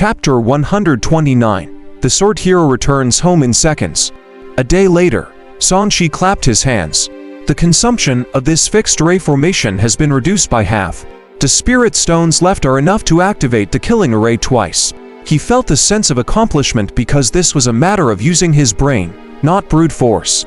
Chapter 129. The sword hero returns home in seconds. A day later, Sanshi clapped his hands. The consumption of this fixed array formation has been reduced by half. The spirit stones left are enough to activate the killing array twice. He felt a sense of accomplishment because this was a matter of using his brain, not brute force.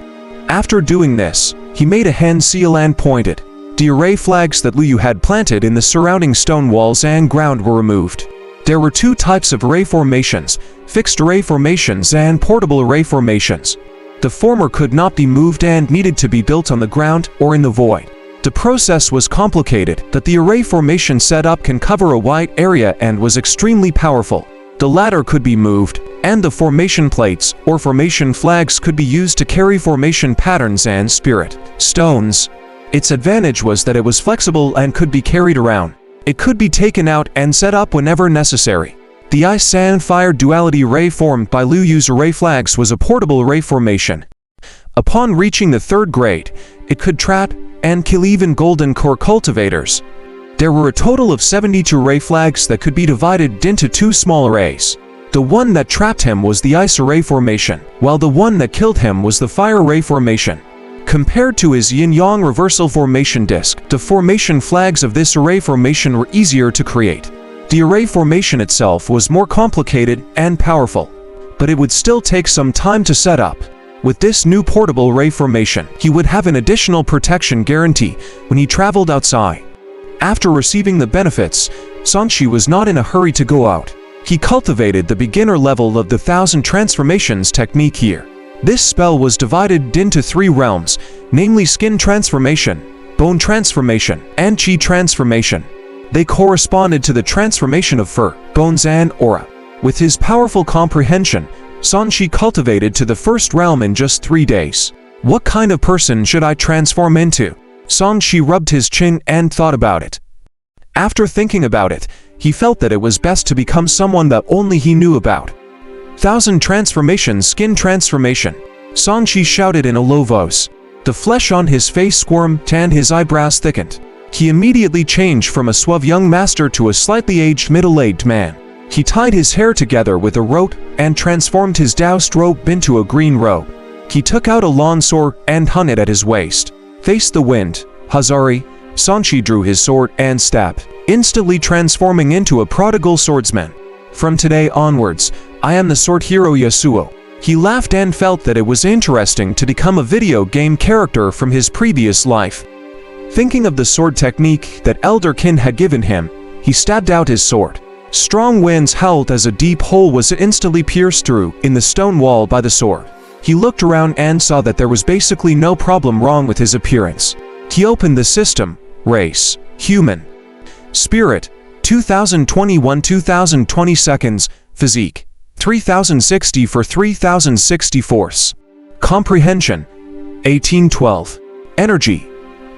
After doing this, he made a hand seal and pointed. The array flags that Liu had planted in the surrounding stone walls and ground were removed. There were two types of array formations, fixed array formations and portable array formations. The former could not be moved and needed to be built on the ground or in the void. The process was complicated, but the array formation setup can cover a wide area and was extremely powerful. The latter could be moved, and the formation plates or formation flags could be used to carry formation patterns and spirit stones. Its advantage was that it was flexible and could be carried around. It could be taken out and set up whenever necessary. The ice and fire duality array formed by Liu Yu's array flags was a portable array formation. Upon reaching the 3rd grade, it could trap and kill even golden core cultivators. There were a total of 72 array flags that could be divided into 2 small arrays. The one that trapped him was the ice array formation, while the one that killed him was the fire array formation. Compared to his yin-yang reversal formation disc, the formation flags of this array formation were easier to create. The array formation itself was more complicated and powerful, but it would still take some time to set up. With this new portable array formation, he would have an additional protection guarantee when he traveled outside. After receiving the benefits, Sanshi was not in a hurry to go out. He cultivated the beginner level of the 1000 transformations technique here. This spell was divided into 3 realms, namely skin transformation, bone transformation, and chi transformation. They corresponded to the transformation of fur, bones and aura. With his powerful comprehension, Sanshi cultivated to the 1st realm in just 3 days. What kind of person should I transform into? Sanshi rubbed his chin and thought about it. After thinking about it, he felt that it was best to become someone that only he knew about. 1000 transformations skin transformation. Sanshi shouted in a low voice. The flesh on his face squirmed and his eyebrows thickened. He immediately changed from a suave young master to a slightly aged middle-aged man. He tied his hair together with a rope and transformed his doused robe into a green robe. He took out a long sword and hung it at his waist. Face the wind, Hazari. Sanshi drew his sword and stabbed, instantly transforming into a prodigal swordsman. From today onwards, I am the sword hero Yasuo. He laughed and felt that it was interesting to become a video game character from his previous life. Thinking of the sword technique that Elder Kin had given him, he stabbed out his sword. Strong winds howled as a deep hole was instantly pierced through in the stone wall by the sword. He looked around and saw that there was basically no problem wrong with his appearance. He opened the system, race, human, spirit, 2021 2020 seconds, physique, 3060 for 3060 force, comprehension, 1812, energy,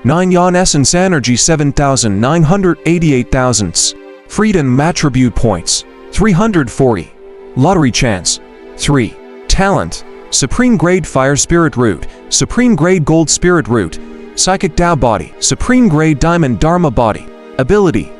9 yon essence energy 7988 thousandths, freedom attribute points, 340, lottery chance, 3, talent, supreme grade fire spirit root, supreme grade gold spirit root, psychic Tao body, supreme grade diamond dharma body, ability,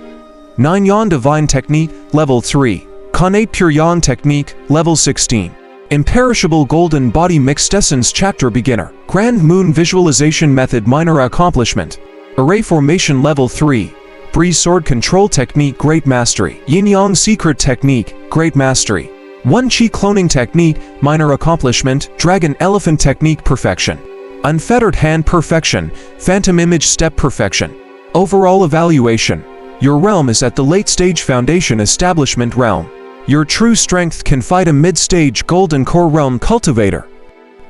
9 yon divine technique, level 3, Connate pure yon technique, level 16, imperishable golden body mixed essence chapter beginner, grand moon visualization method minor accomplishment, array formation level 3, breeze sword control technique great mastery, yin yang secret technique, great mastery, 1 chi cloning technique, minor accomplishment, dragon elephant technique perfection, unfettered hand perfection, phantom image step perfection, overall evaluation. Your realm is at the late stage foundation establishment realm. Your true strength can fight a mid-stage golden core realm cultivator.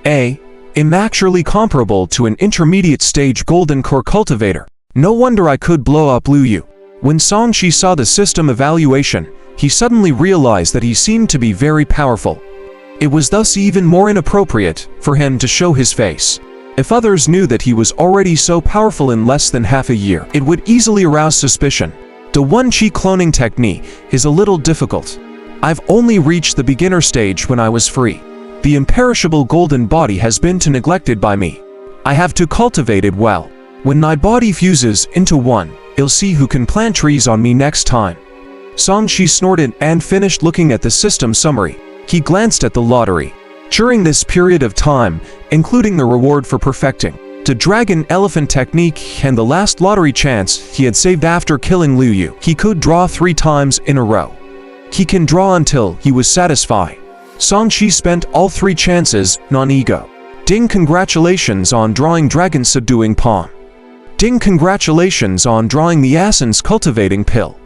A. Immaturely comparable to an intermediate stage golden core cultivator. No wonder I could blow up Liu Yu. When Sanshi saw the system evaluation, he suddenly realized that he seemed to be very powerful. It was thus even more inappropriate for him to show his face. If others knew that he was already so powerful in less than half a year, it would easily arouse suspicion. The 1 chi cloning technique is a little difficult. I've only reached the beginner stage when I was free. The imperishable golden body has been neglected by me. I have to cultivate it well. When my body fuses into one, you'll see who can plant trees on me next time. Songshi snorted and finished looking at the system summary. He glanced at the lottery. During this period of time, including the reward for perfecting the dragon elephant technique and the last lottery chance he had saved after killing Liu Yu, he could draw 3 times in a row. He can draw until he was satisfied. Songshi spent all 3 chances, non-ego. Ding, congratulations on drawing dragon subduing palm. Ding, congratulations on drawing the essence cultivating pill.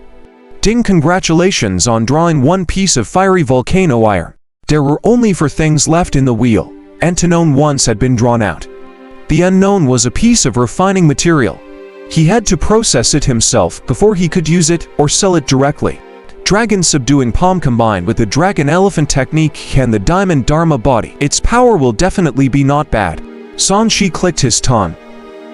Ding, congratulations on drawing 1 piece of fiery volcano iron. There were only 4 things left in the wheel, and to known once had been drawn out. The unknown was a piece of refining material. He had to process it himself before he could use it or sell it directly. Dragon subduing palm combined with the dragon elephant technique and the diamond dharma body. Its power will definitely be not bad. Songshi clicked his tongue.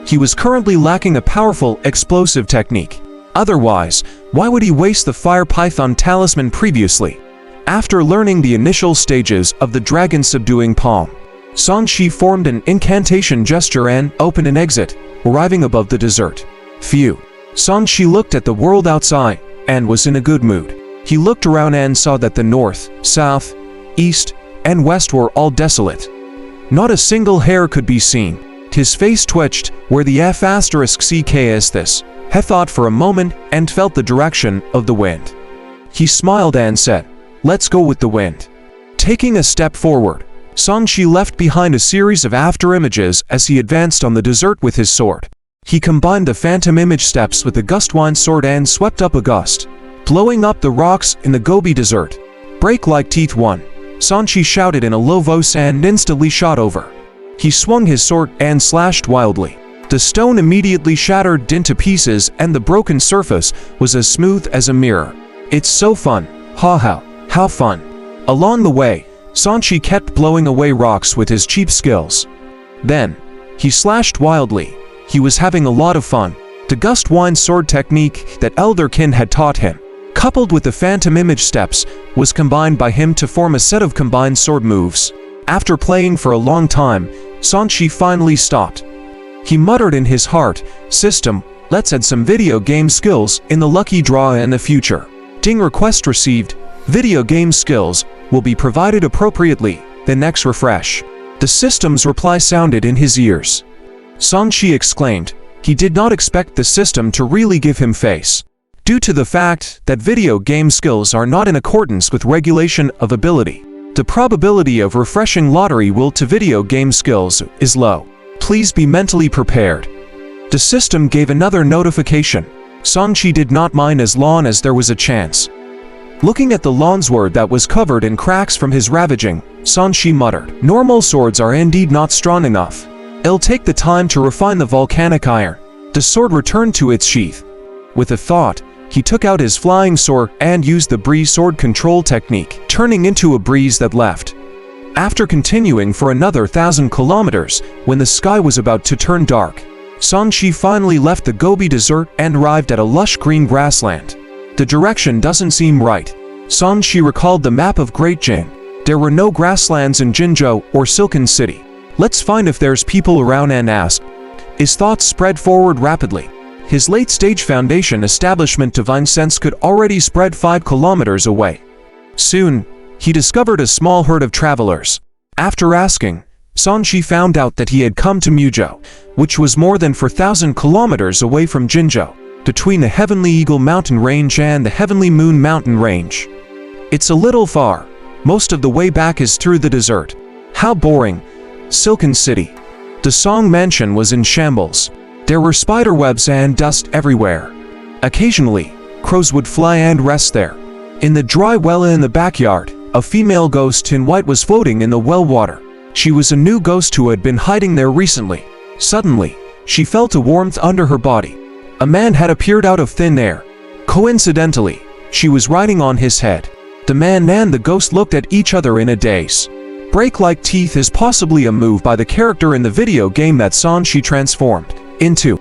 He was currently lacking a powerful, explosive technique. Otherwise, why would he waste the fire python talisman previously? After learning the initial stages of the dragon subduing palm, Songshi formed an incantation gesture and opened an exit, arriving above the desert. Phew. Songshi looked at the world outside and was in a good mood. He looked around and saw that the north, south, east, and west were all desolate. Not a single hair could be seen. His face twitched. Where the F***ck is this? He thought for a moment and felt the direction of the wind. He smiled and said, "Let's go with the wind." Taking a step forward, Songshi left behind a series of after images as he advanced on the desert with his sword. He combined the phantom image steps with the gustwine sword and swept up a gust, blowing up the rocks in the Gobi Desert. "Break like teeth 1. Songshi shouted in a low voice and instantly shot over. He swung his sword and slashed wildly. The stone immediately shattered into pieces and the broken surface was as smooth as a mirror. "It's so fun. How fun." Along the way, Songshi kept blowing away rocks with his cheap skills. Then, he slashed wildly. He was having a lot of fun. The gustwine sword technique that Elderkin had taught him, coupled with the phantom image steps, was combined by him to form a set of combined sword moves. After playing for a long time, Songshi finally stopped. He muttered in his heart, "System, let's add some video game skills in the lucky draw in the future." Ding, request received. Video game skills will be provided appropriately, the next refresh. The system's reply sounded in his ears. Songshi exclaimed. He did not expect the system to really give him face. Due to the fact that video game skills are not in accordance with regulation of ability, the probability of refreshing lottery will to video game skills is low. Please be mentally prepared. The system gave another notification. Songshi did not mind as long as there was a chance. Looking at the lawnsword that was covered in cracks from his ravaging, Songshi muttered, "Normal swords are indeed not strong enough. It'll take the time to refine the volcanic iron." The sword returned to its sheath. With a thought, he took out his flying sword and used the breeze sword control technique, turning into a breeze that left. After continuing for another 1,000 kilometers, when the sky was about to turn dark, Songshi finally left the Gobi Desert and arrived at a lush green grassland. The direction doesn't seem right. Songshi recalled the map of Great Jin. There were no grasslands in Jinzhou or Silken City. Let's find if there's people around and ask. His thoughts spread forward rapidly. His late-stage foundation establishment Divine Sense could already spread 5 kilometers away. Soon, he discovered a small herd of travelers. After asking, Songshi found out that he had come to Muzhou, which was more than 4,000 kilometers away from Jinzhou, between the Heavenly Eagle Mountain Range and the Heavenly Moon Mountain Range. It's a little far. Most of the way back is through the desert. How boring. Silken City. The Song Mansion was in shambles. There were spiderwebs and dust everywhere. Occasionally, crows would fly and rest there. In the dry well in the backyard, a female ghost in white was floating in the well water. She was a new ghost who had been hiding there recently. Suddenly, she felt a warmth under her body. A man had appeared out of thin air. Coincidentally, she was riding on his head. The man and the ghost looked at each other in a daze. Break like teeth is possibly a move by the character in the video game that Songshi transformed into.